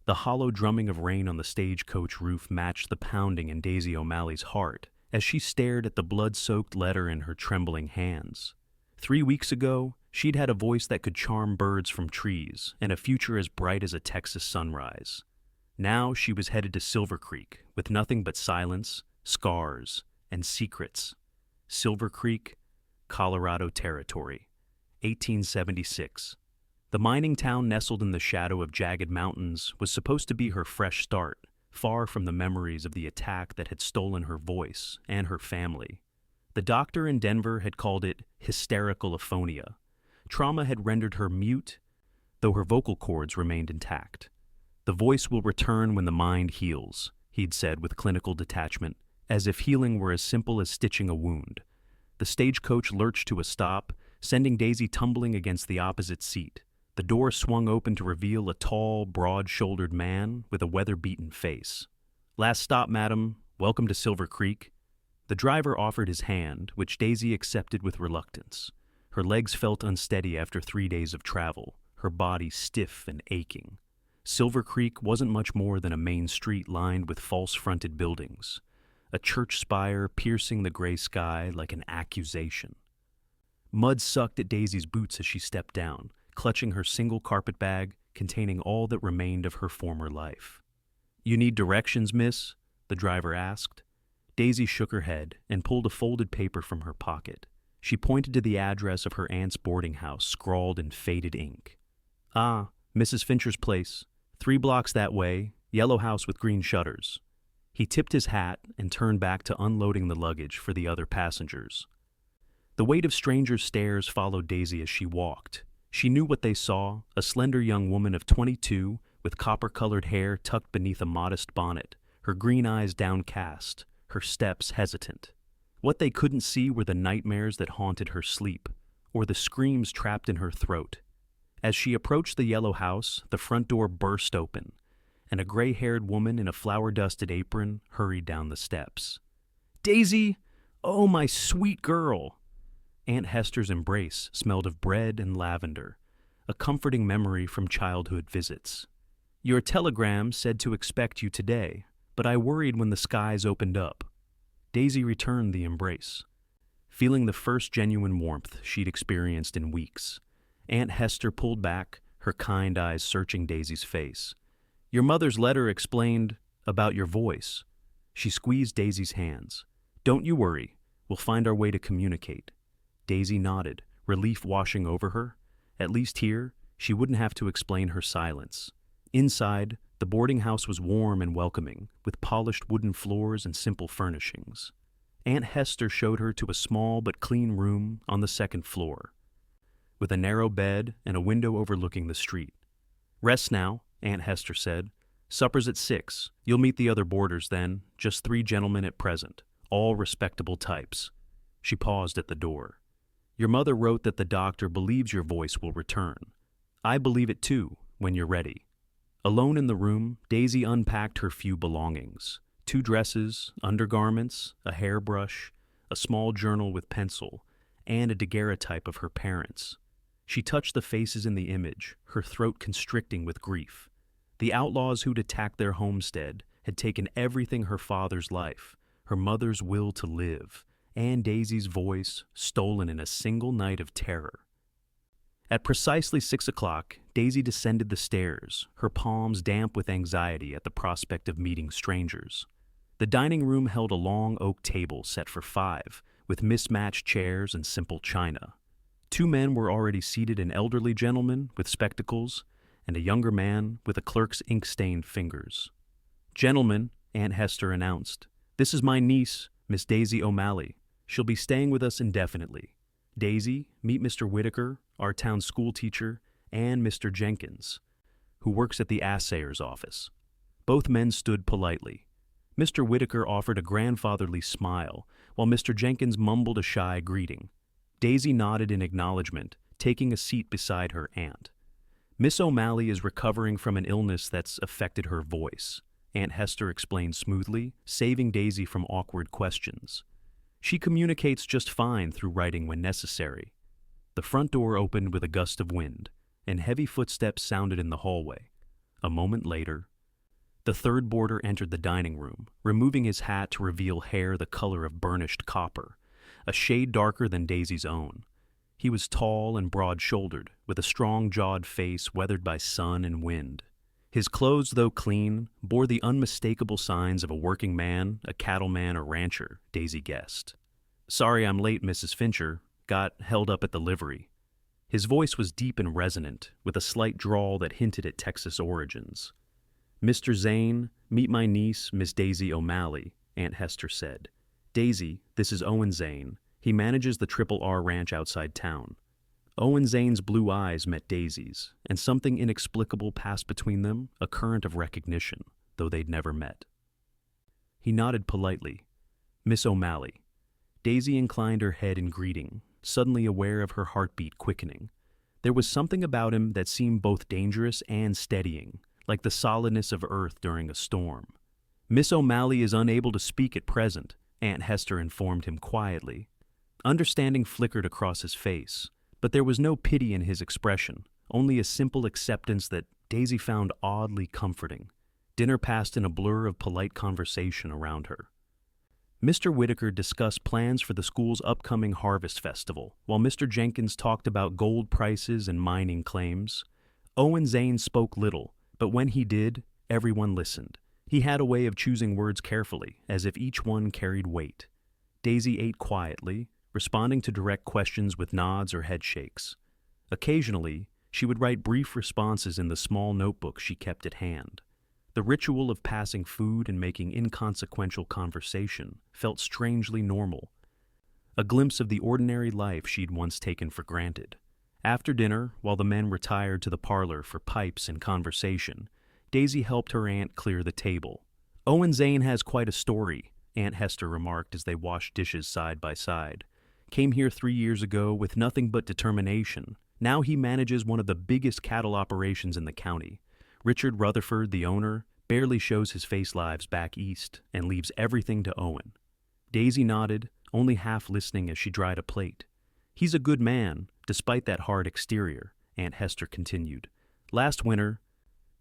The hollow drumming of rain on the stagecoach roof matched the pounding in Daisy O'Malley's heart as she stared at the blood-soaked letter in her trembling hands. 3 weeks ago, she'd had a voice that could charm birds from trees and a future as bright as a Texas sunrise. Now she was headed to Silvercreek with nothing but silence, scars, and secrets. Silvercreek, Colorado Territory, 1876. The mining town nestled in the shadow of jagged mountains was supposed to be her fresh start, far from the memories of the attack that had stolen her voice and her family. The doctor in Denver had called it hysterical aphonia. Trauma had rendered her mute, though her vocal cords remained intact. The voice will return when the mind heals, he'd said with clinical detachment, as if healing were as simple as stitching a wound. The stagecoach lurched to a stop, sending Daisy tumbling against the opposite seat. The door swung open to reveal a tall, broad-shouldered man with a weather-beaten face. "Last stop, madam. Welcome to Silvercreek." The driver offered his hand, which Daisy accepted with reluctance. Her legs felt unsteady after 3 days of travel, her body stiff and aching. Silvercreek wasn't much more than a main street lined with false-fronted buildings, a church spire piercing the gray sky like an accusation. Mud sucked at Daisy's boots as she stepped down, clutching her single carpet bag containing all that remained of her former life. "You need directions, miss?" the driver asked. Daisy shook her head and pulled a folded paper from her pocket. She pointed to the address of her aunt's boarding house scrawled in faded ink. "Ah, Mrs. Fincher's place. 3 blocks that way, yellow house with green shutters." He tipped his hat and turned back to unloading the luggage for the other passengers. The weight of strangers' stares followed Daisy as she walked. She knew what they saw, a slender young woman of 22 with copper-colored hair tucked beneath a modest bonnet, her green eyes downcast, her steps hesitant. What they couldn't see were the nightmares that haunted her sleep, or the screams trapped in her throat. As she approached the yellow house, the front door burst open, and a gray-haired woman in a flour-dusted apron hurried down the steps. "Daisy! Oh, my sweet girl!" Aunt Hester's embrace smelled of bread and lavender, a comforting memory from childhood visits. "Your telegram said to expect you today, but I worried when the skies opened up." Daisy returned the embrace, feeling the first genuine warmth she'd experienced in weeks. Aunt Hester pulled back, her kind eyes searching Daisy's face. "Your mother's letter explained about your voice." She squeezed Daisy's hands. "Don't you worry, we'll find our way to communicate." Daisy nodded, relief washing over her. At least here, she wouldn't have to explain her silence. Inside, the boarding house was warm and welcoming, with polished wooden floors and simple furnishings. Aunt Hester showed her to a small but clean room on the 2nd floor, with a narrow bed and a window overlooking the street. "Rest now," Aunt Hester said. "Supper's at 6. You'll meet the other boarders then, just 3 gentlemen at present, all respectable types." She paused at the door. "Your mother wrote that the doctor believes your voice will return. I believe it too, when you're ready." Alone in the room, Daisy unpacked her few belongings. 2 dresses, undergarments, a hairbrush, a small journal with pencil, and a daguerreotype of her parents. She touched the faces in the image, her throat constricting with grief. The outlaws who'd attacked their homestead had taken everything her father's life, her mother's will to live, and Daisy's voice, stolen in a single night of terror. At precisely 6 o'clock, Daisy descended the stairs, her palms damp with anxiety at the prospect of meeting strangers. The dining room held a long oak table set for 5, with mismatched chairs and simple china. 2 men were already seated, an elderly gentleman with spectacles and a younger man with a clerk's ink-stained fingers. "Gentlemen," Aunt Hester announced, "this is my niece, Miss Daisy O'Malley. She'll be staying with us indefinitely. Daisy, meet Mr. Whitaker, our town school teacher, and Mr. Jenkins, who works at the assayer's office." Both men stood politely. Mr. Whitaker offered a grandfatherly smile, while Mr. Jenkins mumbled a shy greeting. Daisy nodded in acknowledgement, taking a seat beside her aunt. "Miss O'Malley is recovering from an illness that's affected her voice," Aunt Hester explained smoothly, saving Daisy from awkward questions. "She communicates just fine through writing when necessary." The front door opened with a gust of wind, and heavy footsteps sounded in the hallway. A moment later, The third boarder entered the dining room, removing his hat to reveal hair the color of burnished copper, a shade darker than Daisy's own. He was tall and broad-shouldered, with a strong-jawed face weathered by sun and wind. His clothes, though clean, bore the unmistakable signs of a working man, a cattleman, or rancher, Daisy guessed. "Sorry I'm late, Mrs. Fincher. Got held up at the livery." His voice was deep and resonant, with a slight drawl that hinted at Texas origins. "Mr. Zane, meet my niece, Miss Daisy O'Malley," Aunt Hester said. "Daisy, this is Owen Zane. He manages the Triple R Ranch outside town." Owen Zane's blue eyes met Daisy's, and something inexplicable passed between them, a current of recognition, though they'd never met. He nodded politely. "Miss O'Malley." Daisy inclined her head in greeting, suddenly aware of her heartbeat quickening. There was something about him that seemed both dangerous and steadying, like the solidness of earth during a storm. "Miss O'Malley is unable to speak at present," Aunt Hester informed him quietly. Understanding flickered across his face, but there was no pity in his expression, only a simple acceptance that Daisy found oddly comforting. Dinner passed in a blur of polite conversation around her. Mr. Whitaker discussed plans for the school's upcoming harvest festival, while Mr. Jenkins talked about gold prices and mining claims. Owen Zane spoke little, but when he did, everyone listened. He had a way of choosing words carefully, as if each one carried weight. Daisy ate quietly, responding to direct questions with nods or head shakes. Occasionally, she would write brief responses in the small notebook she kept at hand. The ritual of passing food and making inconsequential conversation felt strangely normal, a glimpse of the ordinary life she'd once taken for granted. After dinner, while the men retired to the parlor for pipes and conversation, Daisy helped her aunt clear the table. "Owen Zane has quite a story," Aunt Hester remarked as they washed dishes side by side. "Came here 3 years ago with nothing but determination. Now he manages one of the biggest cattle operations in the county. Richard Rutherford, the owner, barely shows his face lives back east and leaves everything to Owen." Daisy nodded, only half listening as she dried a plate. "He's a good man, despite that hard exterior," Aunt Hester continued. "Last winter,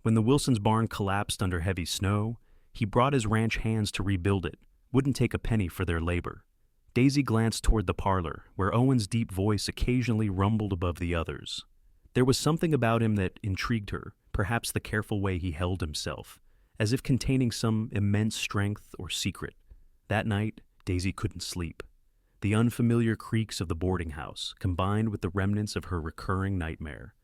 when the Wilsons' barn collapsed under heavy snow, he brought his ranch hands to rebuild it, wouldn't take a penny for their labor." Daisy glanced toward the parlor, where Owen's deep voice occasionally rumbled above the others. There was something about him that intrigued her, perhaps the careful way he held himself, as if containing some immense strength or secret. That night, Daisy couldn't sleep. The unfamiliar creaks of the boarding house, combined with the remnants of her recurring nightmare,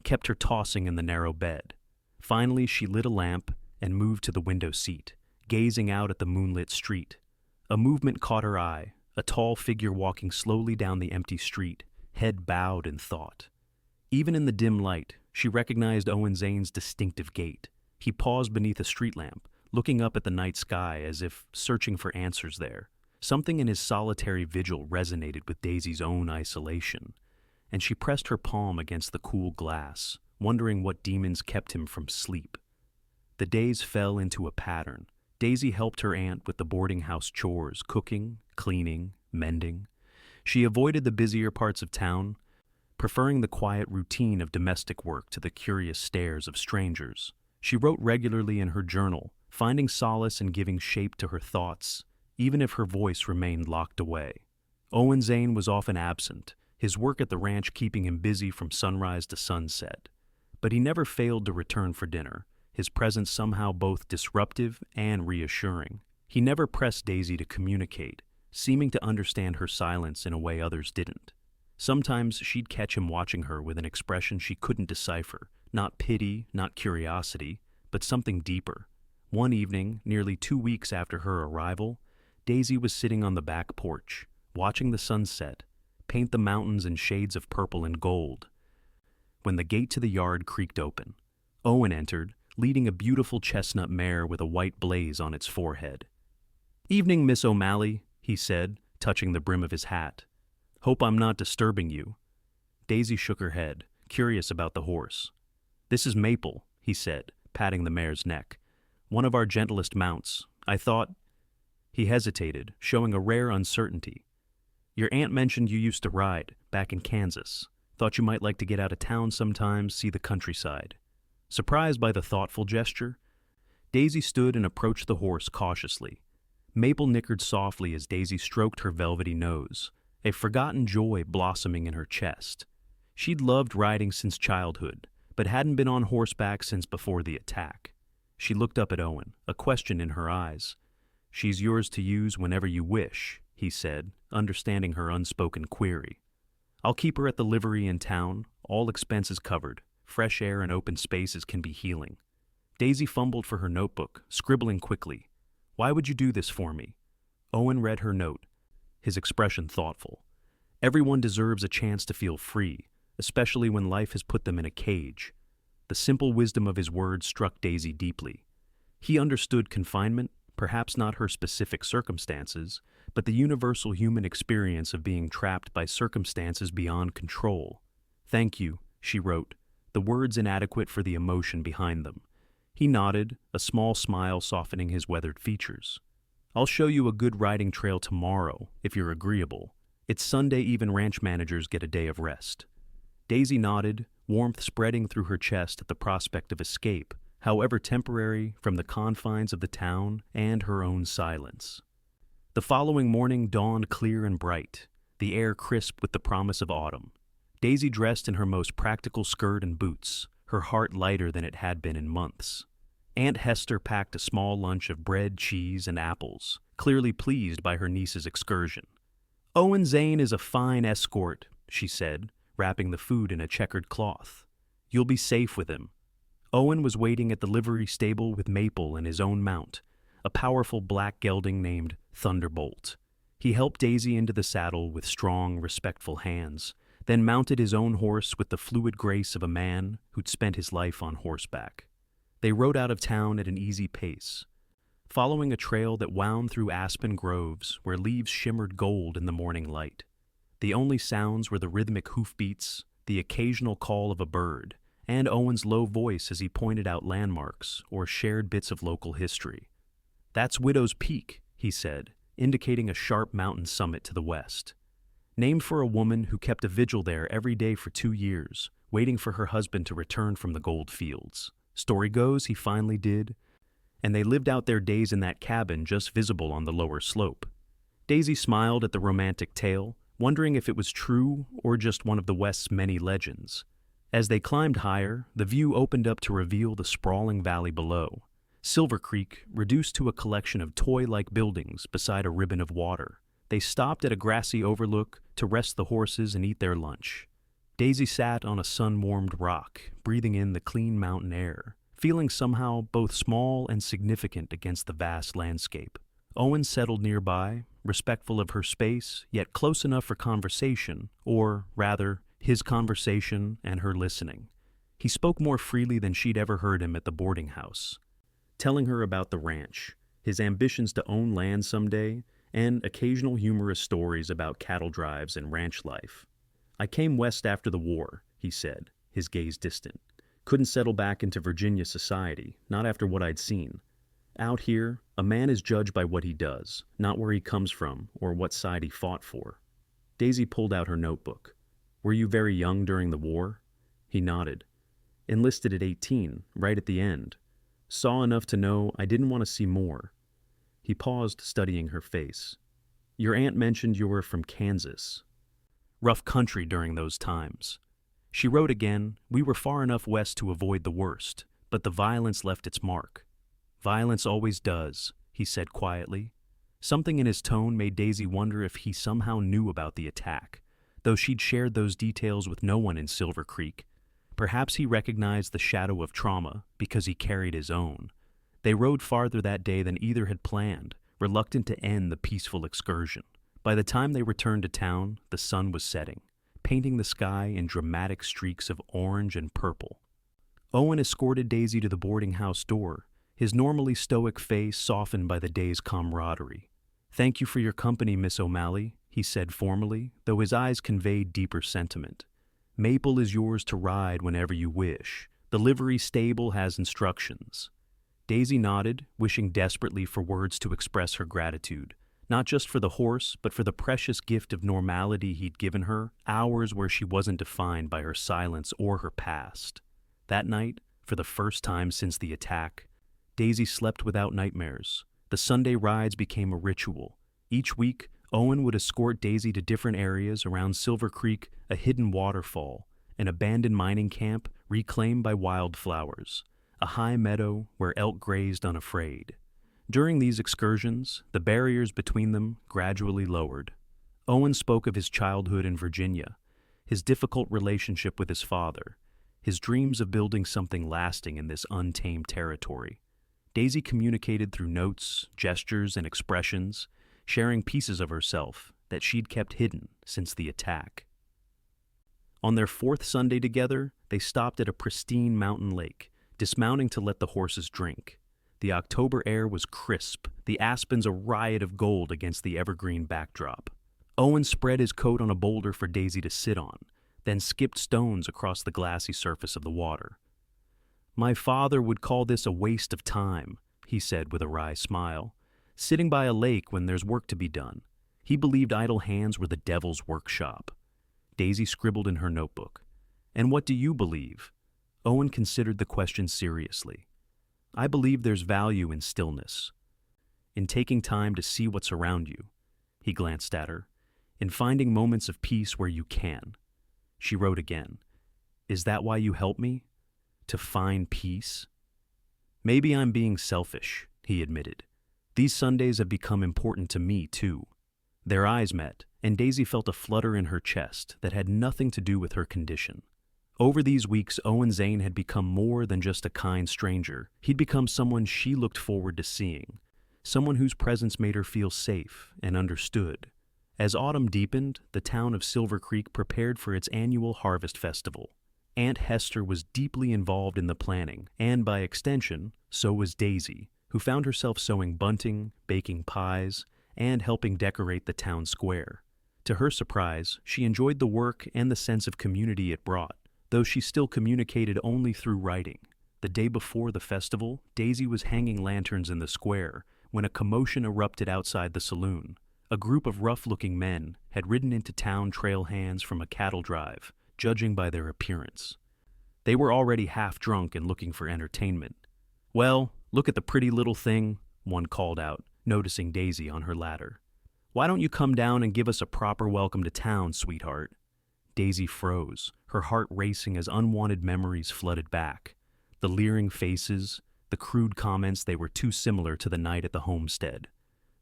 kept her tossing in the narrow bed. Finally, she lit a lamp and moved to the window seat, gazing out at the moonlit street. A movement caught her eye, a tall figure walking slowly down the empty street, head bowed in thought. Even in the dim light, she recognized Owen Zane's distinctive gait. He paused beneath a street lamp, looking up at the night sky as if searching for answers there. Something in his solitary vigil resonated with Daisy's own isolation, and she pressed her palm against the cool glass, wondering what demons kept him from sleep. The days fell into a pattern. Daisy helped her aunt with the boarding house chores, cooking, cleaning, mending. She avoided the busier parts of town, preferring the quiet routine of domestic work to the curious stares of strangers. She wrote regularly in her journal, finding solace in giving shape to her thoughts, even if her voice remained locked away. Owen Zane was often absent, his work at the ranch keeping him busy from sunrise to sunset. But he never failed to return for dinner, his presence somehow both disruptive and reassuring. He never pressed Daisy to communicate, seeming to understand her silence in a way others didn't. Sometimes she'd catch him watching her with an expression she couldn't decipher, not pity, not curiosity, but something deeper. One evening, nearly 2 weeks after her arrival, Daisy was sitting on the back porch, watching the sunset paint the mountains in shades of purple and gold, when the gate to the yard creaked open. Owen entered, leading a beautiful chestnut mare with a white blaze on its forehead. "Evening, Miss O'Malley," he said, touching the brim of his hat. "Hope I'm not disturbing you." Daisy shook her head, curious about the horse. "This is Maple," he said, patting the mare's neck. "One of our gentlest mounts. I thought—" He hesitated, showing a rare uncertainty. "Your aunt mentioned you used to ride, back in Kansas. Thought you might like to get out of town sometimes, see the countryside." Surprised by the thoughtful gesture, Daisy stood and approached the horse cautiously. Maple nickered softly as Daisy stroked her velvety nose, a forgotten joy blossoming in her chest. She'd loved riding since childhood, but hadn't been on horseback since before the attack. She looked up at Owen, a question in her eyes. "She's yours to use whenever you wish," he said, understanding her unspoken query. "I'll keep her at the livery in town, all expenses covered. Fresh air and open spaces can be healing." Daisy fumbled for her notebook, scribbling quickly. "Why would you do this for me?" Owen read her note, his expression thoughtful. Everyone deserves a chance to feel free, especially when life has put them in a cage. The simple wisdom of his words struck Daisy deeply. He understood confinement, perhaps not her specific circumstances, but the universal human experience of being trapped by circumstances beyond control. "Thank you," she wrote, the words inadequate for the emotion behind them. He nodded, a small smile softening his weathered features. "I'll show you a good riding trail tomorrow, if you're agreeable. It's Sunday, even ranch managers get a day of rest." Daisy nodded, warmth spreading through her chest at the prospect of escape, however temporary, from the confines of the town and her own silence. The following morning dawned clear and bright, the air crisp with the promise of autumn. Daisy dressed in her most practical skirt and boots, her heart lighter than it had been in months. Aunt Hester packed a small lunch of bread, cheese, and apples, clearly pleased by her niece's excursion. "Owen Zane is a fine escort," she said, wrapping the food in a checkered cloth. "You'll be safe with him." Owen was waiting at the livery stable with Maple and his own mount, a powerful black gelding named Thunderbolt. He helped Daisy into the saddle with strong, respectful hands, then mounted his own horse with the fluid grace of a man who'd spent his life on horseback. They rode out of town at an easy pace, following a trail that wound through aspen groves where leaves shimmered gold in the morning light. The only sounds were the rhythmic hoofbeats, the occasional call of a bird, and Owen's low voice as he pointed out landmarks or shared bits of local history. "That's Widow's Peak," he said, indicating a sharp mountain summit to the west. Named for a woman who kept a vigil there every day for 2 years, waiting for her husband to return from the gold fields. Story goes, he finally did, and they lived out their days in that cabin just visible on the lower slope. Daisy smiled at the romantic tale, wondering if it was true or just one of the West's many legends. As they climbed higher, the view opened up to reveal the sprawling valley below. Silvercreek, reduced to a collection of toy-like buildings beside a ribbon of water. They stopped at a grassy overlook to rest the horses and eat their lunch. Daisy sat on a sun-warmed rock, breathing in the clean mountain air, feeling somehow both small and significant against the vast landscape. Owen settled nearby, respectful of her space, yet close enough for conversation, or, rather, his conversation and her listening. He spoke more freely than she'd ever heard him at the boarding house, telling her about the ranch, his ambitions to own land someday, and occasional humorous stories about cattle drives and ranch life. "I came west after the war," he said, his gaze distant. "Couldn't settle back into Virginia society, not after what I'd seen. Out here, a man is judged by what he does, not where he comes from or what side he fought for." Daisy pulled out her notebook. "Were you very young during the war?" He nodded. "Enlisted at 18, right at the end. Saw enough to know I didn't want to see more." He paused, studying her face. "Your aunt mentioned you were from Kansas. Rough country during those times." She wrote again, "We were far enough west to avoid the worst, but the violence left its mark." "Violence always does," he said quietly. Something in his tone made Daisy wonder if he somehow knew about the attack, though she'd shared those details with no one in Silvercreek. Perhaps he recognized the shadow of trauma because he carried his own. They rode farther that day than either had planned, reluctant to end the peaceful excursion. By the time they returned to town, the sun was setting, painting the sky in dramatic streaks of orange and purple. Owen escorted Daisy to the boarding house door, his normally stoic face softened by the day's camaraderie. "Thank you for your company, Miss O'Malley," he said formally, though his eyes conveyed deeper sentiment. "Maple is yours to ride whenever you wish. The livery stable has instructions." Daisy nodded, wishing desperately for words to express her gratitude, not just for the horse, but for the precious gift of normality he'd given her, hours where she wasn't defined by her silence or her past. That night, for the first time since the attack, Daisy slept without nightmares. The Sunday rides became a ritual. Each week, Owen would escort Daisy to different areas around Silvercreek, a hidden waterfall, an abandoned mining camp reclaimed by wildflowers, a high meadow where elk grazed unafraid. During these excursions, the barriers between them gradually lowered. Owen spoke of his childhood in Virginia, his difficult relationship with his father, his dreams of building something lasting in this untamed territory. Daisy communicated through notes, gestures, and expressions, sharing pieces of herself that she'd kept hidden since the attack. On their fourth Sunday together, they stopped at a pristine mountain lake, dismounting to let the horses drink. The October air was crisp, the aspens a riot of gold against the evergreen backdrop. Owen spread his coat on a boulder for Daisy to sit on, then skipped stones across the glassy surface of the water. "My father would call this a waste of time," he said with a wry smile. "Sitting by a lake when there's work to be done. He believed idle hands were the devil's workshop." Daisy scribbled in her notebook. "And what do you believe?" Owen considered the question seriously. "I believe there's value in stillness, in taking time to see what's around you." He glanced at her. "In finding moments of peace where you can." She wrote again. "Is that why you help me? To find peace?" "Maybe I'm being selfish," he admitted. "These Sundays have become important to me, too." Their eyes met, and Daisy felt a flutter in her chest that had nothing to do with her condition. Over these weeks, Owen Zane had become more than just a kind stranger. He'd become someone she looked forward to seeing, someone whose presence made her feel safe and understood. As autumn deepened, the town of Silvercreek prepared for its annual harvest festival. Aunt Hester was deeply involved in the planning, and by extension, so was Daisy, who found herself sewing bunting, baking pies, and helping decorate the town square. To her surprise, she enjoyed the work and the sense of community it brought, though she still communicated only through writing. The day before the festival, Daisy was hanging lanterns in the square when a commotion erupted outside the saloon. A group of rough-looking men had ridden into town trail hands from a cattle drive, judging by their appearance. They were already half drunk and looking for entertainment. "Well, look at the pretty little thing," one called out, noticing Daisy on her ladder. "Why don't you come down and give us a proper welcome to town, sweetheart?" Daisy froze, her heart racing as unwanted memories flooded back. The leering faces, the crude comments they were too similar to the night at the homestead.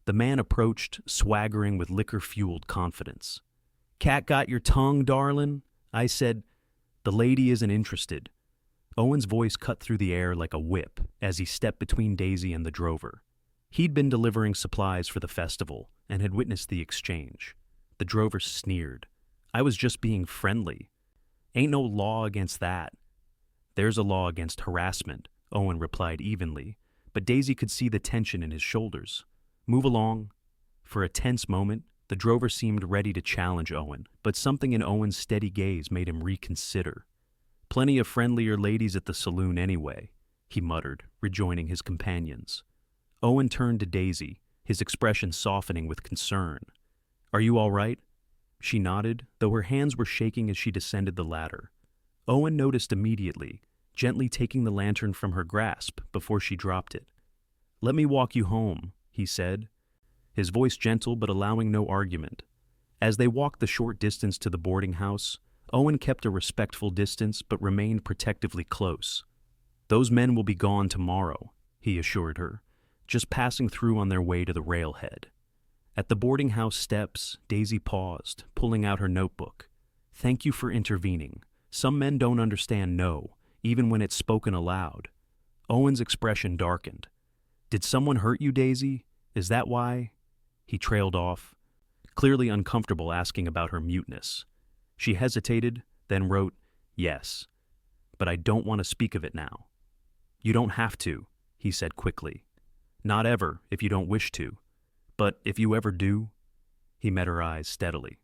The man approached, swaggering with liquor-fueled confidence. "Cat got your tongue, darlin'?" I said. "The lady isn't interested." Owen's voice cut through the air like a whip as he stepped between Daisy and the drover. He'd been delivering supplies for the festival and had witnessed the exchange. The drover sneered. "I was just being friendly. Ain't no law against that." "There's a law against harassment," Owen replied evenly, but Daisy could see the tension in his shoulders. "Move along." For a tense moment, the drover seemed ready to challenge Owen, but something in Owen's steady gaze made him reconsider. "Plenty of friendlier ladies at the saloon anyway," he muttered, rejoining his companions. Owen turned to Daisy, his expression softening with concern. "Are you all right?" She nodded, though her hands were shaking as she descended the ladder. Owen noticed immediately, gently taking the lantern from her grasp before she dropped it. "Let me walk you home," he said, his voice gentle but allowing no argument. As they walked the short distance to the boarding house, Owen kept a respectful distance but remained protectively close. "Those men will be gone tomorrow," he assured her, just passing through on their way to the railhead. At the boarding house steps, Daisy paused, pulling out her notebook. "Thank you for intervening. Some men don't understand no, even when it's spoken aloud." Owen's expression darkened. "Did someone hurt you, Daisy? Is that why?" He trailed off, clearly uncomfortable asking about her muteness. She hesitated, then wrote, "Yes, but I don't want to speak of it now." "You don't have to," he said quickly. "Not ever, if you don't wish to. But if you ever do," he met her eyes steadily.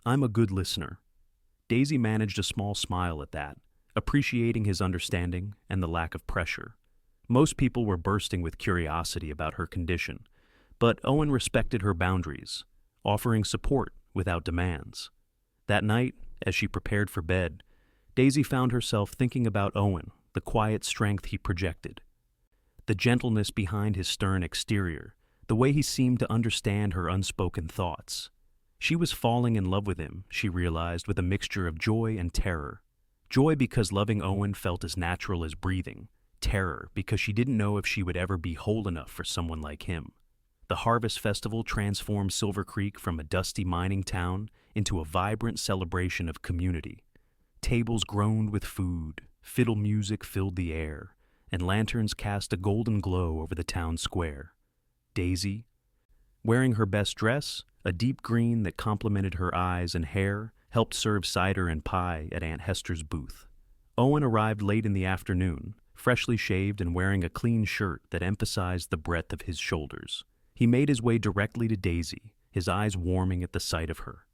"I'm a good listener." Daisy managed a small smile at that, appreciating his understanding and the lack of pressure. Most people were bursting with curiosity about her condition, but Owen respected her boundaries, offering support without demands. That night, as she prepared for bed, Daisy found herself thinking about Owen, the quiet strength he projected. the gentleness behind his stern exterior, the way he seemed to understand her unspoken thoughts. She was falling in love with him, she realized, with a mixture of joy and terror. Joy because loving Owen felt as natural as breathing. Terror because she didn't know if she would ever be whole enough for someone like him. The Harvest Festival transformed Silvercreek from a dusty mining town into a vibrant celebration of community. Tables groaned with food, fiddle music filled the air, and lanterns cast a golden glow over the town square. Daisy, wearing her best dress, a deep green that complemented her eyes and hair, helped serve cider and pie at Aunt Hester's booth. Owen arrived late in the afternoon, freshly shaved and wearing a clean shirt that emphasized the breadth of his shoulders. He made his way directly to Daisy, his eyes warming at the sight of her.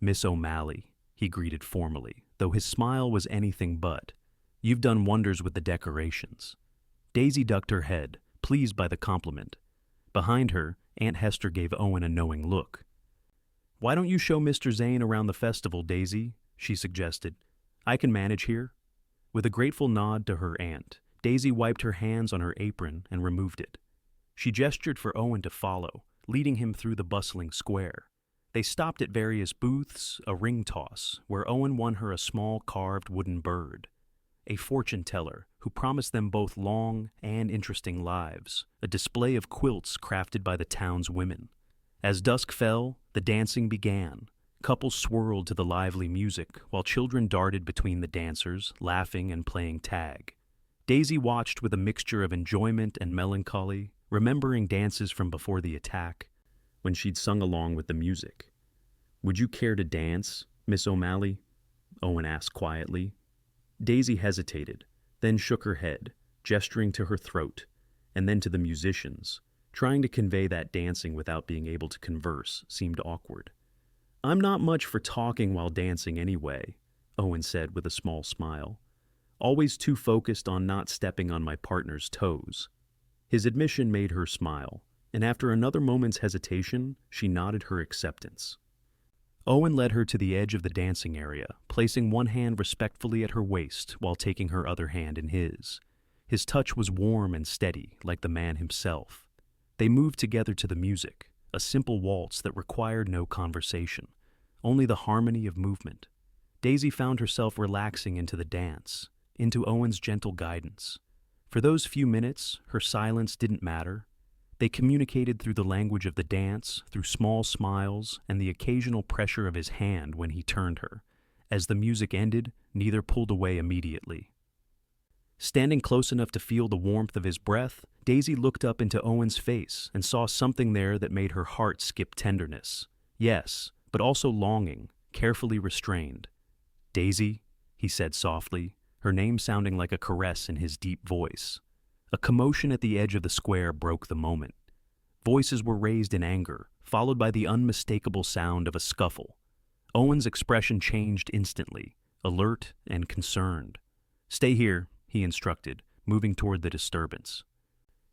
"Miss O'Malley," he greeted formally, though his smile was anything but. "You've done wonders with the decorations." Daisy ducked her head, pleased by the compliment. Behind her, Aunt Hester gave Owen a knowing look. "Why don't you show Mr. Zane around the festival, Daisy?" she suggested. "I can manage here." With a grateful nod to her aunt, Daisy wiped her hands on her apron and removed it. She gestured for Owen to follow, leading him through the bustling square. They stopped at various booths, a ring toss, where Owen won her a small carved wooden bird. A fortune teller who promised them both long and interesting lives, a display of quilts crafted by the town's women. As dusk fell, the dancing began. Couples swirled to the lively music, while children darted between the dancers, laughing and playing tag. Daisy watched with a mixture of enjoyment and melancholy, remembering dances from before the attack, when she'd sung along with the music. "Would you care to dance, Miss O'Malley?" Owen asked quietly. Daisy hesitated, then shook her head, gesturing to her throat, and then to the musicians. Trying to convey that dancing without being able to converse seemed awkward. "I'm not much for talking while dancing anyway," Owen said with a small smile. "Always too focused on not stepping on my partner's toes." His admission made her smile, and after another moment's hesitation, she nodded her acceptance. Owen led her to the edge of the dancing area, placing one hand respectfully at her waist while taking her other hand in his. His touch was warm and steady, like the man himself. They moved together to the music, a simple waltz that required no conversation, only the harmony of movement. Daisy found herself relaxing into the dance, into Owen's gentle guidance. For those few minutes, her silence didn't matter. They communicated through the language of the dance, through small smiles, and the occasional pressure of his hand when he turned her. As the music ended, neither pulled away immediately. Standing close enough to feel the warmth of his breath, Daisy looked up into Owen's face and saw something there that made her heart skip tenderness. Yes, but also longing, carefully restrained. "Daisy," he said softly, her name sounding like a caress in his deep voice. A commotion at the edge of the square broke the moment. Voices were raised in anger, followed by the unmistakable sound of a scuffle. Owen's expression changed instantly, alert and concerned. "Stay here," he instructed, moving toward the disturbance.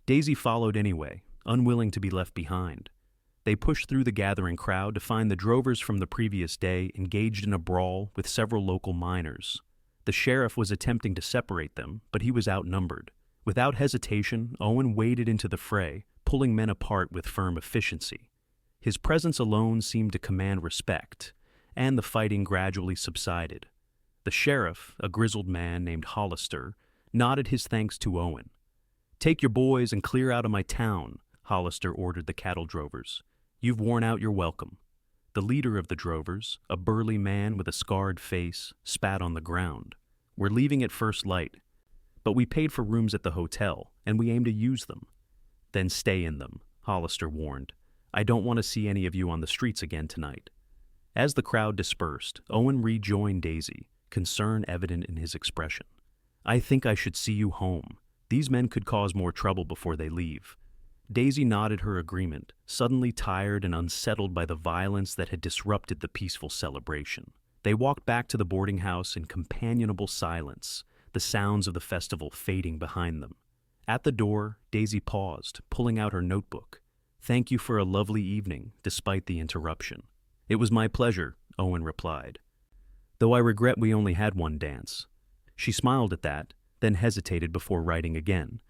Daisy followed anyway, unwilling to be left behind. They pushed through the gathering crowd to find the drovers from the previous day engaged in a brawl with several local miners. The sheriff was attempting to separate them, but he was outnumbered. Without hesitation, Owen waded into the fray, pulling men apart with firm efficiency. His presence alone seemed to command respect, and the fighting gradually subsided. The sheriff, a grizzled man named Hollister, nodded his thanks to Owen. "Take your boys and clear out of my town," Hollister ordered the cattle drovers. "You've worn out your welcome." The leader of the drovers, a burly man with a scarred face, spat on the ground. "We're leaving at first light, but we paid for rooms at the hotel, and we aim to use them." "Then stay in them," Hollister warned. "I don't want to see any of you on the streets again tonight." As the crowd dispersed, Owen rejoined Daisy, concern evident in his expression. "I think I should see you home. These men could cause more trouble before they leave." Daisy nodded her agreement, suddenly tired and unsettled by the violence that had disrupted the peaceful celebration. They walked back to the boarding house in companionable silence, the sounds of the festival fading behind them. At the door, Daisy paused, pulling out her notebook. "Thank you for a lovely evening, despite the interruption." "It was my pleasure," Owen replied. "Though I regret we only had one dance." She smiled at that, then hesitated before writing again.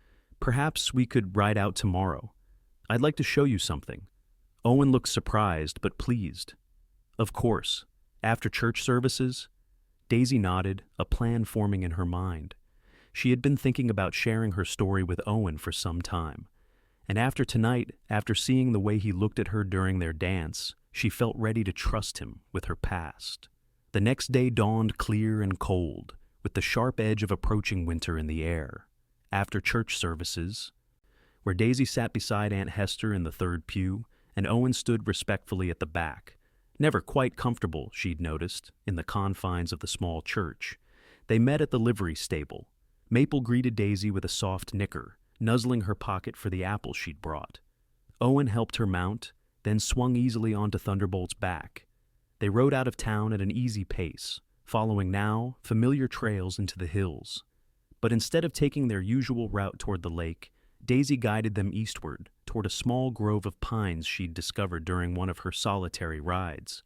Perhaps we could ride out tomorrow. I'd like to show you something." Owen looked surprised but pleased. "Of course. After church services?" Daisy nodded, a plan forming in her mind. She had been thinking about sharing her story with Owen for some time. And after tonight, after seeing the way he looked at her during their dance, she felt ready to trust him with her past. The next day dawned clear and cold, with the sharp edge of approaching winter in the air. After church services, where Daisy sat beside Aunt Hester in the third pew, and Owen stood respectfully at the back, never quite comfortable, she'd noticed, in the confines of the small church, they met at the livery stable. Maple greeted Daisy with a soft nicker, nuzzling her pocket for the apple she'd brought. Owen helped her mount, then swung easily onto Thunderbolt's back. They rode out of town at an easy pace, following now familiar trails into the hills. But instead of taking their usual route toward the lake, Daisy guided them eastward, toward a small grove of pines she'd discovered during one of her solitary rides.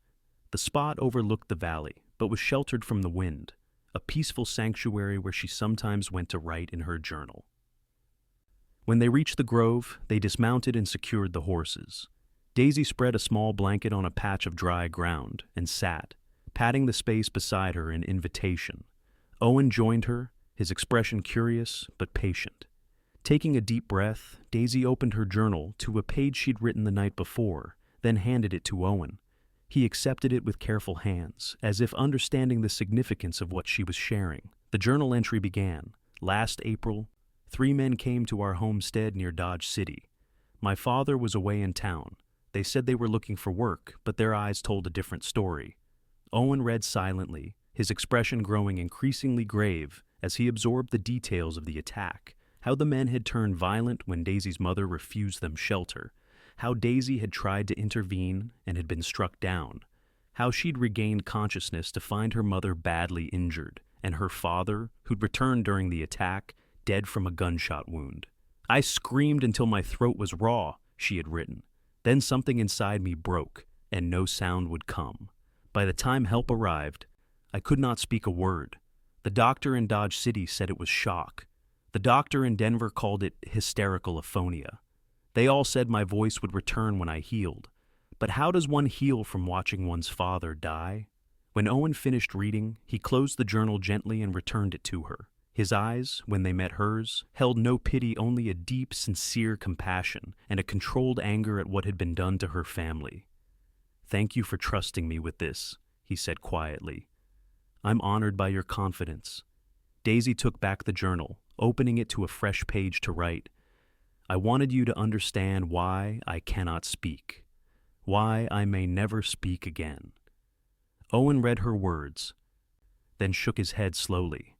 The spot overlooked the valley, but was sheltered from the wind, a peaceful sanctuary where she sometimes went to write in her journal. When they reached the grove, they dismounted and secured the horses. Daisy spread a small blanket on a patch of dry ground and sat, patting the space beside her in invitation. Owen joined her, his expression curious but patient. Taking a deep breath, Daisy opened her journal to a page she'd written the night before, then handed it to Owen. He accepted it with careful hands, as if understanding the significance of what she was sharing. The journal entry began, "Last April, 3 men came to our homestead near Dodge City. My father was away in town. They said they were looking for work, but their eyes told a different story." Owen read silently, his expression growing increasingly grave as he absorbed the details of the attack. How the men had turned violent when Daisy's mother refused them shelter. How Daisy had tried to intervene and had been struck down. How she'd regained consciousness to find her mother badly injured, and her father, who'd returned during the attack, dead from a gunshot wound. "I screamed until my throat was raw," she had written. "Then something inside me broke, and no sound would come. By the time help arrived, I could not speak a word. The doctor in Dodge City said it was shock. The doctor in Denver called it hysterical aphonia. They all said my voice would return when I healed. But how does one heal from watching one's father die?" When Owen finished reading, he closed the journal gently and returned it to her. His eyes, when they met hers, held no pity, only a deep, sincere compassion and a controlled anger at what had been done to her family. "Thank you for trusting me with this," he said quietly. "I'm honored by your confidence." Daisy took back the journal, opening it to a fresh page to write. "I wanted you to understand why I cannot speak, why I may never speak again." Owen read her words, then shook his head slowly.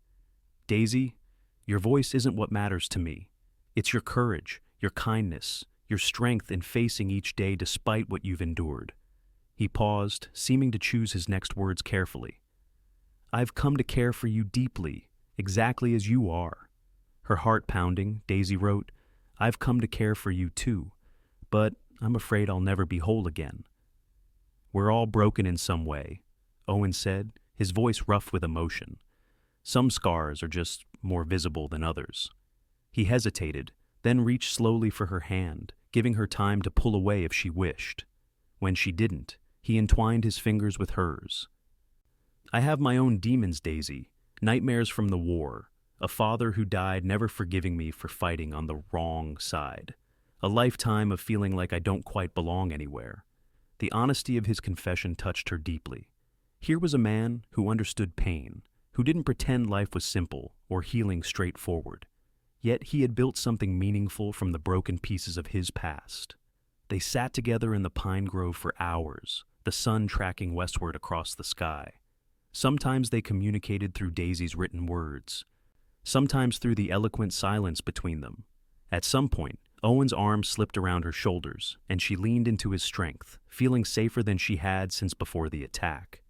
"Daisy, your voice isn't what matters to me. It's your courage, your kindness, your strength in facing each day despite what you've endured." He paused, seeming to choose his next words carefully. "I've come to care for you deeply, exactly as you are." Her heart pounding, Daisy wrote, "I've come to care for you too, but I'm afraid I'll never be whole again." "We're all broken in some way," Owen said, his voice rough with emotion. "Some scars are just more visible than others." He hesitated, then reached slowly for her hand, giving her time to pull away if she wished. When she didn't, he entwined his fingers with hers. "I have my own demons, Daisy, nightmares from the war, a father who died never forgiving me for fighting on the wrong side, a lifetime of feeling like I don't quite belong anywhere." The honesty of his confession touched her deeply. Here was a man who understood pain, who didn't pretend life was simple or healing straightforward. Yet he had built something meaningful from the broken pieces of his past. They sat together in the pine grove for hours, the sun tracking westward across the sky. Sometimes they communicated through Daisy's written words, sometimes through the eloquent silence between them. At some point, Owen's arm slipped around her shoulders, and she leaned into his strength, feeling safer than she had since before the attack.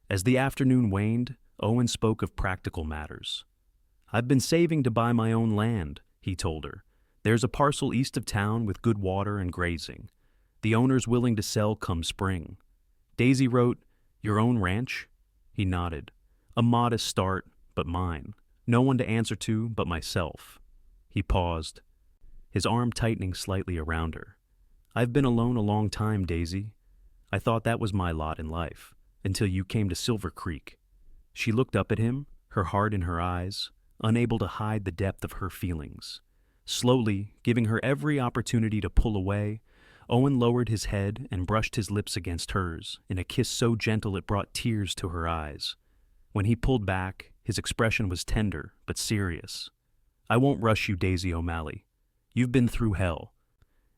As the afternoon waned, Owen spoke of practical matters. "I've been saving to buy my own land," he told her. "There's a parcel east of town with good water and grazing. The owner's willing to sell come spring." Daisy wrote, "Your own ranch?" He nodded. "A modest start, but mine. No one to answer to but myself." He paused. his arm tightening slightly around her. "I've been alone a long time, Daisy. I thought that was my lot in life, until you came to Silvercreek." She looked up at him, her heart in her eyes, unable to hide the depth of her feelings. Slowly, giving her every opportunity to pull away, Owen lowered his head and brushed his lips against hers, in a kiss so gentle it brought tears to her eyes. When he pulled back, his expression was tender but serious. "I won't rush you, Daisy O'Malley. You've been through hell,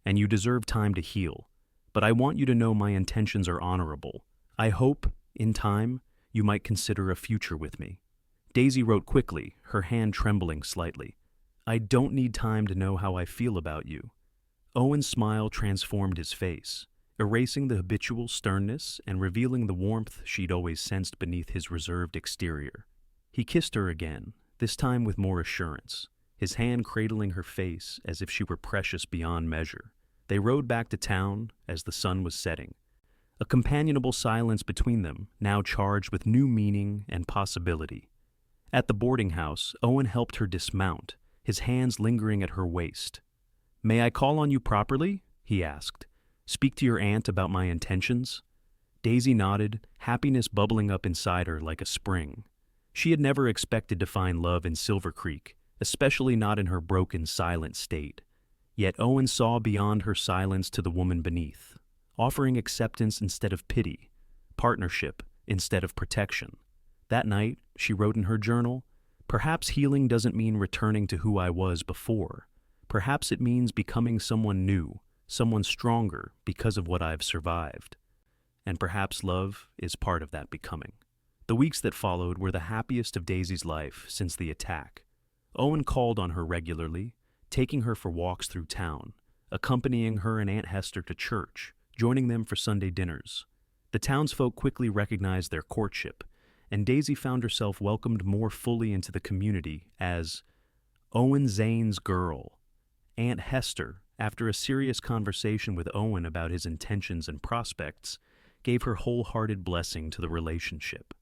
and you deserve time to heal. But I want you to know my intentions are honorable. I hope, in time, you might consider a future with me." Daisy wrote quickly, her hand trembling slightly. "I don't need time to know how I feel about you." Owen's smile transformed his face, erasing the habitual sternness and revealing the warmth she'd always sensed beneath his reserved exterior. He kissed her again, this time with more assurance, his hand cradling her face as if she were precious beyond measure. They rode back to town as the sun was setting, a companionable silence between them, now charged with new meaning and possibility. At the boarding house, Owen helped her dismount, his hands lingering at her waist. "May I call on you properly?" he asked. "Speak to your aunt about my intentions?" Daisy nodded, happiness bubbling up inside her like a spring. She had never expected to find love in Silvercreek, especially not in her broken, silent state. Yet Owen saw beyond her silence to the woman beneath, offering acceptance instead of pity, partnership instead of protection. That night, she wrote in her journal, "Perhaps healing doesn't mean returning to who I was before. Perhaps it means becoming someone new, someone stronger because of what I've survived. And perhaps love is part of that becoming." The weeks that followed were the happiest of Daisy's life since the attack. Owen called on her regularly, taking her for walks through town, accompanying her and Aunt Hester to church, joining them for Sunday dinners. The townsfolk quickly recognized their courtship, and Daisy found herself welcomed more fully into the community as Owen Zane's girl. Aunt Hester, after a serious conversation with Owen about his intentions and prospects, gave her wholehearted blessing to the relationship.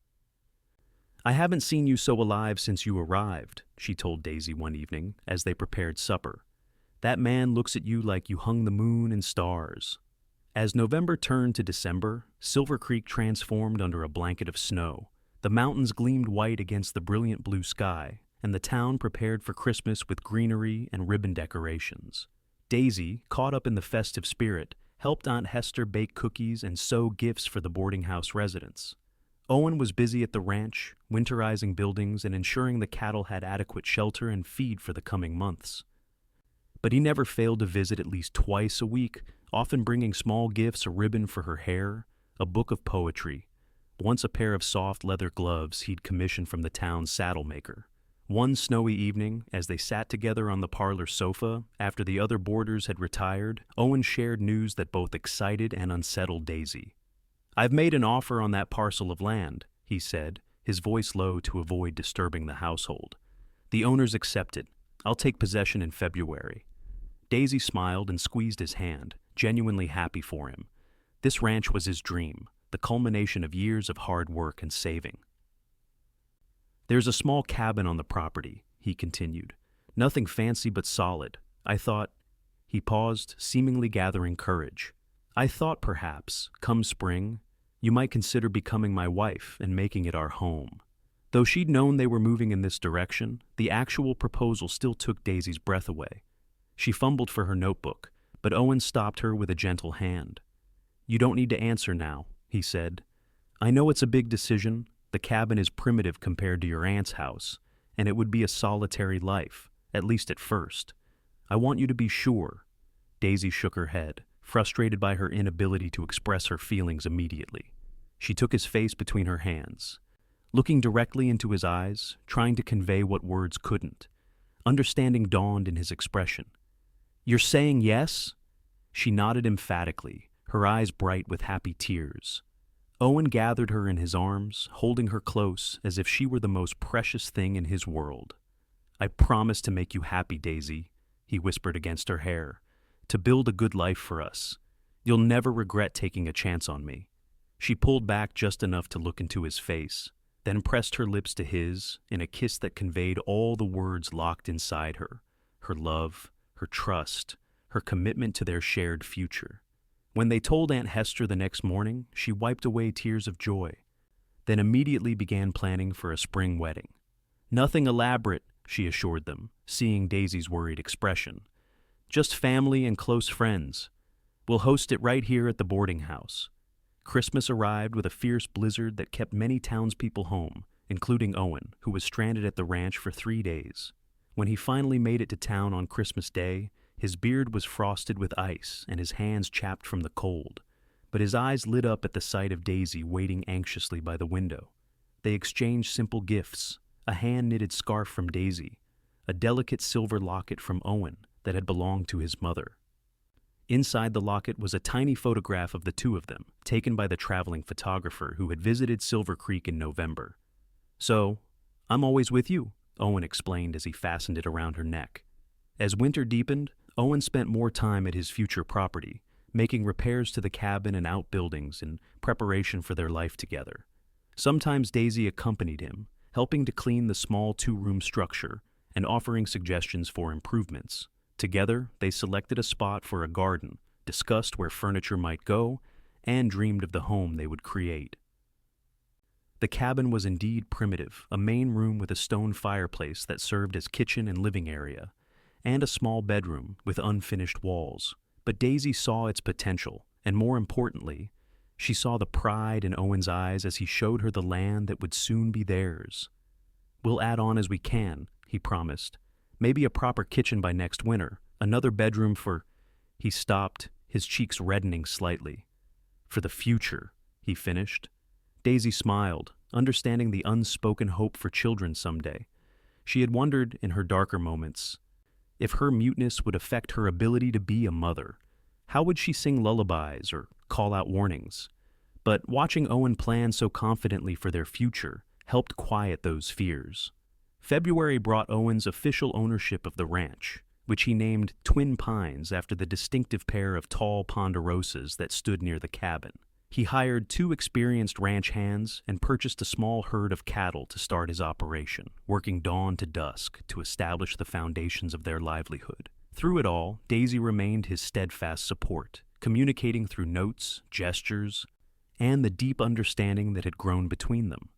"I haven't seen you so alive since you arrived," she told Daisy one evening as they prepared supper. "That man looks at you like you hung the moon and stars." As November turned to December, Silvercreek transformed under a blanket of snow. The mountains gleamed white against the brilliant blue sky, and the town prepared for Christmas with greenery and ribbon decorations. Daisy, caught up in the festive spirit, helped Aunt Hester bake cookies and sew gifts for the boarding house residents. Owen was busy at the ranch, winterizing buildings and ensuring the cattle had adequate shelter and feed for the coming months. But he never failed to visit at least twice a week, often bringing small gifts, a ribbon for her hair, a book of poetry, once a pair of soft leather gloves he'd commissioned from the town's saddle maker. One snowy evening, as they sat together on the parlor sofa after the other boarders had retired, Owen shared news that both excited and unsettled Daisy. "I've made an offer on that parcel of land," he said, his voice low to avoid disturbing the household. "The owners accepted. I'll take possession in February." Daisy smiled and squeezed his hand, genuinely happy for him. This ranch was his dream, the culmination of years of hard work and saving. "There's a small cabin on the property," he continued. "Nothing fancy but solid. I thought—" He paused, seemingly gathering courage. "I thought perhaps, come spring, you might consider becoming my wife and making it our home." Though she'd known they were moving in this direction, the actual proposal still took Daisy's breath away. She fumbled for her notebook, but Owen stopped her with a gentle hand. "You don't need to answer now," he said. "I know it's a big decision. The cabin is primitive compared to your aunt's house, and it would be a solitary life, at least at first. I want you to be sure." Daisy shook her head, frustrated by her inability to express her feelings immediately. She took his face between her hands, looking directly into his eyes, trying to convey what words couldn't. Understanding dawned in his expression. "You're saying yes?" She nodded emphatically, her eyes bright with happy tears. Owen gathered her in his arms, holding her close as if she were the most precious thing in his world. "I promise to make you happy, Daisy," he whispered against her hair, "to build a good life for us. You'll never regret taking a chance on me." She pulled back just enough to look into his face, then pressed her lips to his in a kiss that conveyed all the words locked inside her, her love, her trust, her commitment to their shared future. When they told Aunt Hester the next morning, she wiped away tears of joy, then immediately began planning for a spring wedding. "Nothing elaborate," she assured them, seeing Daisy's worried expression. "Just family and close friends. We'll host it right here at the boarding house." Christmas arrived with a fierce blizzard that kept many townspeople home, including Owen, who was stranded at the ranch for 3 days. When he finally made it to town on Christmas Day, his beard was frosted with ice and his hands chapped from the cold, but his eyes lit up at the sight of Daisy waiting anxiously by the window. They exchanged simple gifts: a hand-knitted scarf from Daisy, a delicate silver locket from Owen that had belonged to his mother. Inside the locket was a tiny photograph of the two of them, taken by the traveling photographer who had visited Silvercreek in November. "So, I'm always with you," Owen explained as he fastened it around her neck. As winter deepened, Owen spent more time at his future property, making repairs to the cabin and outbuildings in preparation for their life together. Sometimes Daisy accompanied him, helping to clean the small 2-room structure and offering suggestions for improvements. Together, they selected a spot for a garden, discussed where furniture might go, and dreamed of the home they would create. The cabin was indeed primitive, a main room with a stone fireplace that served as kitchen and living area, and a small bedroom with unfinished walls. But Daisy saw its potential, and more importantly, she saw the pride in Owen's eyes as he showed her the land that would soon be theirs. "We'll add on as we can," he promised. "Maybe a proper kitchen by next winter, another bedroom for—" He stopped, his cheeks reddening slightly. "For the future," he finished. Daisy smiled, understanding the unspoken hope for children someday. She had wondered, in her darker moments, if her muteness would affect her ability to be a mother. How would she sing lullabies or call out warnings? But watching Owen plan so confidently for their future helped quiet those fears. February brought Owen's official ownership of the ranch, which he named Twin Pines after the distinctive pair of tall ponderosas that stood near the cabin. He hired 2 experienced ranch hands and purchased a small herd of cattle to start his operation, working dawn to dusk to establish the foundations of their livelihood. Through it all, Daisy remained his steadfast support, communicating through notes, gestures, and the deep understanding that had grown between them.